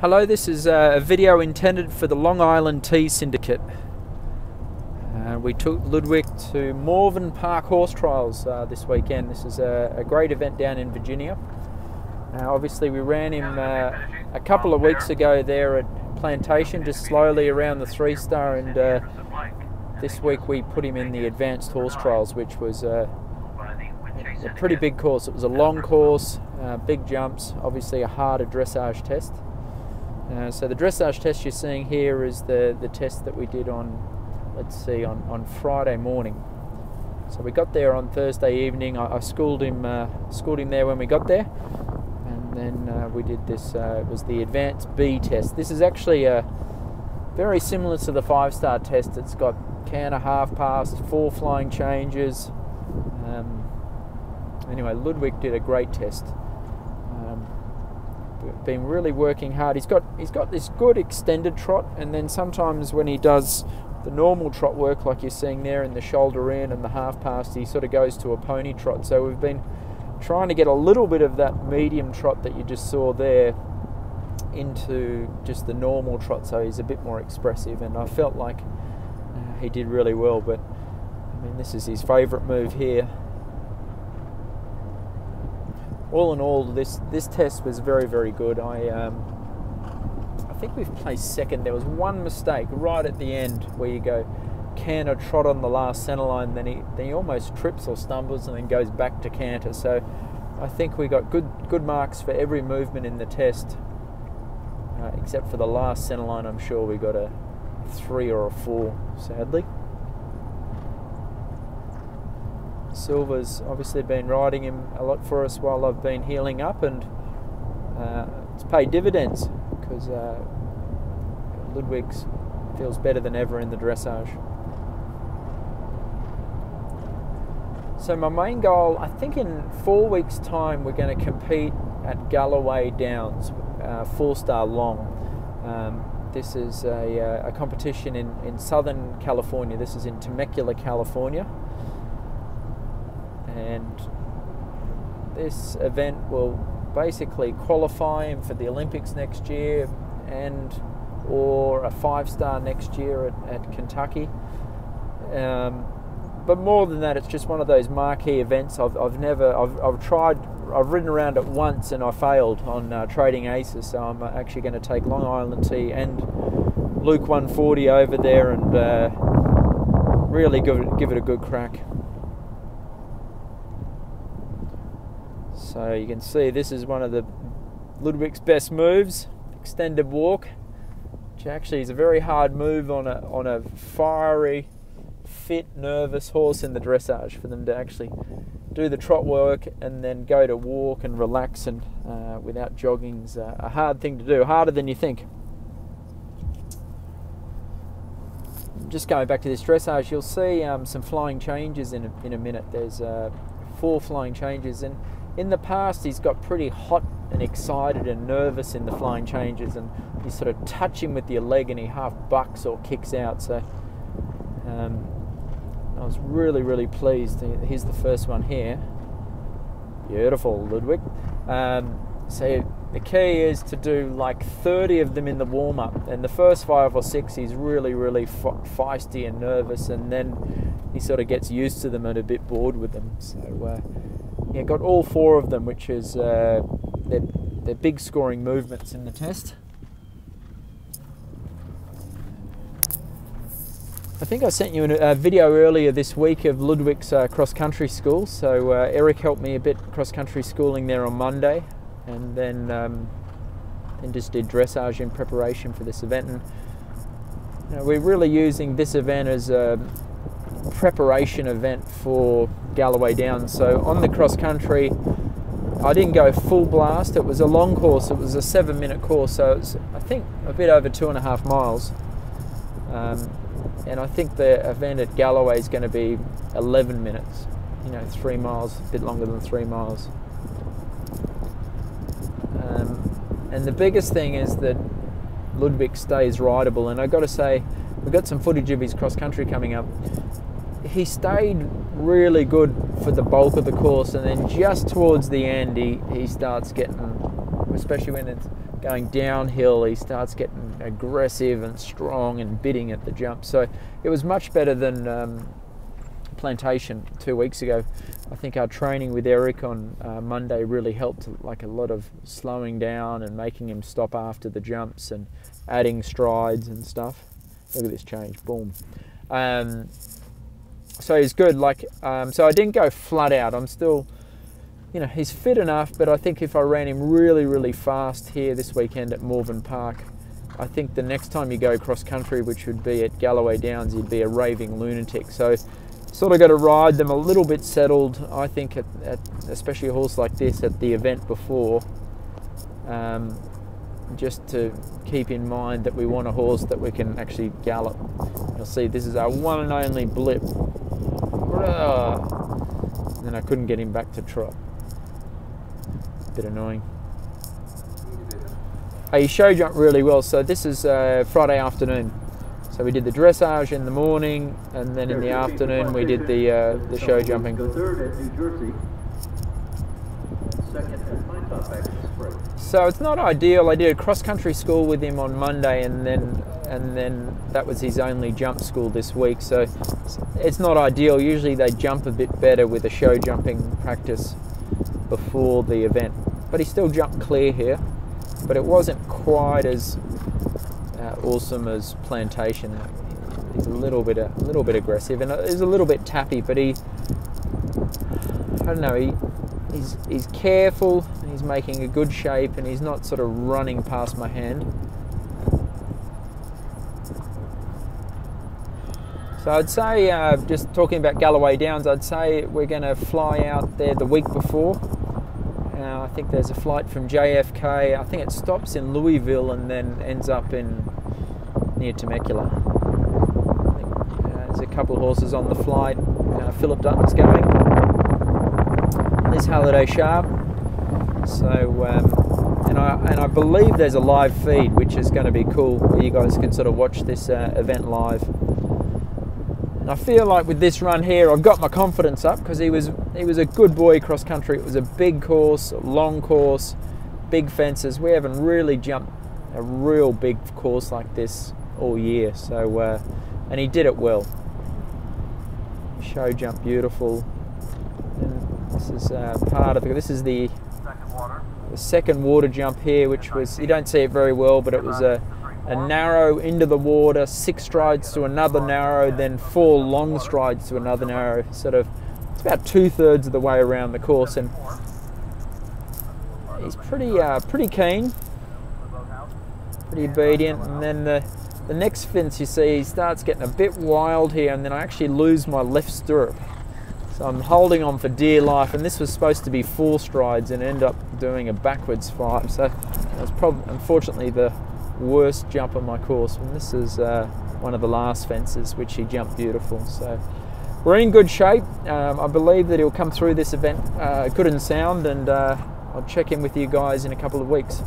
Hello, this is a video intended for the Long Island Tea Syndicate. We took Ludwig to Morven Park Horse Trials this weekend. This is a great event down in Virginia. Obviously we ran him a couple of weeks ago there at Plantation, just slowly around the 3-star, and this week we put him in the Advanced Horse Trials, which was a pretty big course. It was a long course, big jumps, obviously a harder dressage test. So the dressage test you're seeing here is the test that we did on Friday morning. So we got there on Thursday evening. I schooled him there when we got there, and then we did this. It was the Advanced B test. This is actually very similar to the 5-star test. It's got canter, half pass, 4 flying changes. Anyway, Ludwig did a great test. Been really working hard. He's got this good extended trot, and then sometimes when he does the normal trot work like you're seeing there in the shoulder in and the half pass, he sort of goes to a pony trot. So we've been trying to get a little bit of that medium trot that you just saw there into just the normal trot, so he's a bit more expressive, and I felt like he did really well. But I mean, this is his favourite move here. All in all, this test was very, very good. I think we've placed second. There was one mistake right at the end where you go canter, trot on the last centre line, then he almost trips or stumbles and then goes back to canter. So I think we got good marks for every movement in the test, except for the last centre line. I'm sure we got a 3 or a 4, sadly. Silver's obviously been riding him a lot for us while I've been healing up, and it's paid dividends because Ludwig feels better than ever in the dressage. So my main goal, I think in 4 weeks' time, we're going to compete at Galloway Downs, 4-star long. This is a competition in Southern California. This is in Temecula, California. And this event will basically qualify him for the Olympics next year or a 5-star next year at Kentucky. But more than that, it's just one of those marquee events. I've ridden around it once and I failed on Trading Aces, so I'm actually going to take Long Island Tea and Luke 140 over there and really give it a good crack. So you can see this is one of the Ludwig's best moves, extended walk, which actually is a very hard move on a fiery, fit, nervous horse in the dressage, for them to actually do the trot work and then go to walk and relax and without jogging's a hard thing to do, harder than you think. Just going back to this dressage, you'll see some flying changes in a minute. There's 4 flying changes, and in the past he's got pretty hot and excited and nervous in the flying changes, and you sort of touch him with your leg and he half bucks or kicks out. So I was really, really pleased. Here's the first one here. Beautiful, Ludwig. So the key is to do like 30 of them in the warm-up, and the first 5 or 6 he's really, really feisty and nervous, and then he sort of gets used to them and a bit bored with them. So yeah, got all 4 of them, which is they're big scoring movements in the test. I think I sent you a video earlier this week of Ludwig's cross-country school. So Eric helped me a bit cross-country schooling there on Monday, and then just did dressage in preparation for this event. And we're really using this event as a preparation event for Galloway Downs. So on the cross country, I didn't go full blast. It was a long course. It was a 7-minute course, so it's, I think, a bit over 2.5 miles. And I think the event at Galloway is going to be 11 minutes. 3 miles, a bit longer than 3 miles. And the biggest thing is that Ludwig stays rideable. And I've got to say, we've got some footage of his cross country coming up. He stayed really good for the bulk of the course, and then just towards the end he starts getting, especially when it's going downhill, he starts getting aggressive and strong and bidding at the jump. So it was much better than Plantation 2 weeks ago. I think our training with Eric on Monday really helped, like a lot of slowing down and making him stop after the jumps and adding strides and stuff. Look at this change, boom. So he's good. So I didn't go flat out. I'm still, he's fit enough, but I think if I ran him really, really fast here this weekend at Morven Park, I think the next time you go cross country, which would be at Galloway Downs, you'd be a raving lunatic. So sort of got to ride them a little bit settled, I think, at especially a horse like this at the event before, just to keep in mind that we want a horse that we can actually gallop. You'll see this is our one and only blip. And then I couldn't get him back to trot. Bit annoying. He show jumped really well. So this is Friday afternoon. So we did the dressage in the morning, and then in the afternoon we did the show jumping. So it's not ideal. I did a cross country school with him on Monday, and then that was his only jump school this week. So it's not ideal. Usually they jump a bit better with a show jumping practice before the event. But he still jumped clear here, but it wasn't quite as awesome as Plantation. He's a little bit aggressive, and he's a little bit tappy, but I don't know, he's careful, he's making a good shape, and he's not sort of running past my hand. So I'd say, just talking about Galloway Downs, I'd say we're going to fly out there the week before. I think there's a flight from JFK. I think it stops in Louisville and then ends up near Temecula. I think, there's a couple of horses on the flight. Philip Dutton's going. There's Halliday Sharp. So, and I believe there's a live feed, which is going to be cool, where you guys can sort of watch this event live. And I feel like with this run here, I've got my confidence up, because he was a good boy cross country. It was a big course, a long course, big fences. We haven't really jumped a real big course like this all year. So, and he did it well. Show jump beautiful. And this is part of it. This is the second water jump here, which was, you don't see it very well, but it was a narrow into the water, 6 strides to another narrow, then 4 long strides to another narrow. Sort of, it's about 2/3 of the way around the course, and he's pretty keen, pretty obedient. And then the next fence, you see, he starts getting a bit wild here, and then I actually lose my left stirrup. So I'm holding on for dear life, and this was supposed to be 4 strides and end up doing a backwards 5. So it was unfortunately the worst jump on my course, and this is one of the last fences, which he jumped beautiful. So we're in good shape. I believe that he'll come through this event good and sound, and I'll check in with you guys in a couple of weeks.